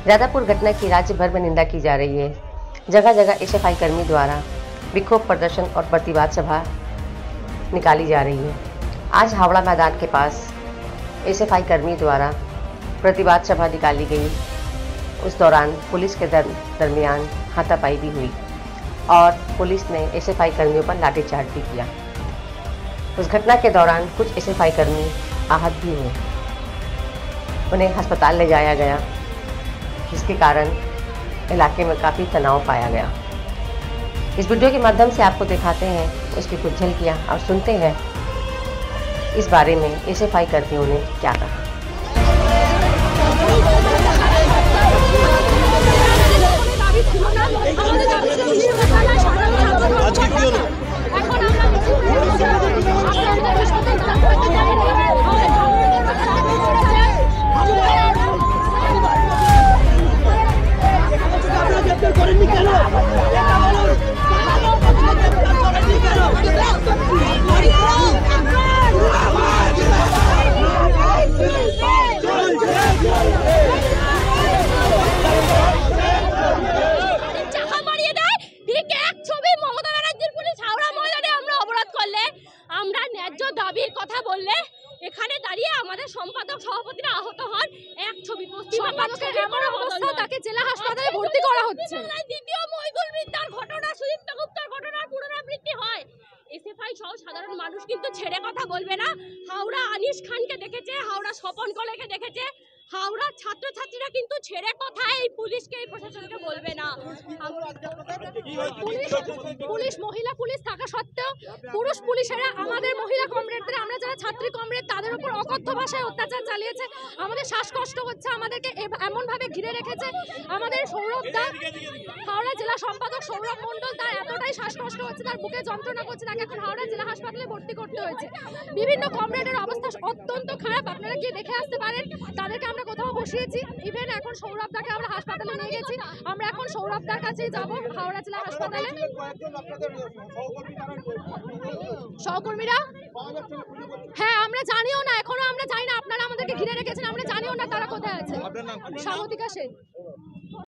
राजापुर घटना की राज्य भर में निंदा की जा रही है। जगह जगह एसएफआई कर्मी द्वारा विक्षोभ प्रदर्शन और प्रतिवाद सभा निकाली जा रही है। आज हावड़ा मैदान के पास एसएफआई कर्मी द्वारा प्रतिवाद सभा निकाली गई। उस दौरान पुलिस के दरमियान हाथापाई भी हुई और पुलिस ने एसएफआई कर्मियों पर लाठीचार्ज भी किया। उस घटना के दौरान कुछ एसएफआई कर्मी आहत भी हुए। उन्हें अस्पताल ले जाया गया, जिसके कारण इलाके में काफ़ी तनाव पाया गया। इस वीडियो के माध्यम से आपको दिखाते हैं उसकी कुछ झलकियाँ और सुनते हैं इस बारे में एसएफआई कर्मियों ने क्या कहा। দাবির কথা বললে এখানে দাঁড়িয়ে আমাদের সম্পাদক সভাপতিরা আহত হন। এক ছবি সম্পাদকের এমন অবস্থা, তাকে জেলা হাসপাতালে ভর্তি করা হচ্ছে। দ্বিতীয় মহিদুল বিদ্যার ঘটনা, সুদীপ্ত গুপ্তার ঘটনার পুনরাবৃত্তি হয়। এসএফআই সহ সাধারণ মানুষ কিন্তু ছেড়ে কথা বলবে না। হাওড়া আনিস খানকে দেখেছে, হাওড়া স্বপন কলেকে দেখেছে, হাওড়া ছাত্রছাত্রীরা কিন্তু ছেড়ে কথা এই পুলিশকে, এই প্রশাসনকে বলবে না। পুলিশ মহিলা পুলিশ থাকা সত্ত্বেও পুরুষ পুলিশেরা আমাদের মহিলা কমরেডদের, আমরা যারা ছাত্রী কমরেড, তাদের উপর অকথ্য ভাষায় অত্যাচার চালিয়েছে। আমাদের শ্বাসকষ্ট হচ্ছে, আমাদেরকে এমনভাবে ঘিরে রেখেছে। আমাদের সৌরভ দা, হাওড়া জেলা সম্পাদক সৌরভ মণ্ডল, তার এতটাই শ্বাসকষ্ট হচ্ছে, তার বুকে যন্ত্রণা করছে, তাকে এখন হাওড়া জেলা হাসপাতালে ভর্তি করতে হয়েছে। বিভিন্ন কমরেডের অবস্থা অত্যন্ত খারাপ, আপনারা গিয়ে দেখে আসতে পারেন। তাদেরকে আমরা কোথাও বসিয়েছি, ইভেন এখন সৌরভ দাকে আমরা হাসপাতালে নিয়ে গেছি। আমরা এখন সৌরভ দার কাছেই যাব হাওড়া জেলা হাসপাতালে। সহকর্মীরা, হ্যাঁ আমরা জানিও না, এখনো আমরা জানি না, আপনারা আমাদেরকে ঘিরে রেখেছেন, আমরা জানিও না তারা কোথায় আছে। স্বাগতিকা সেন।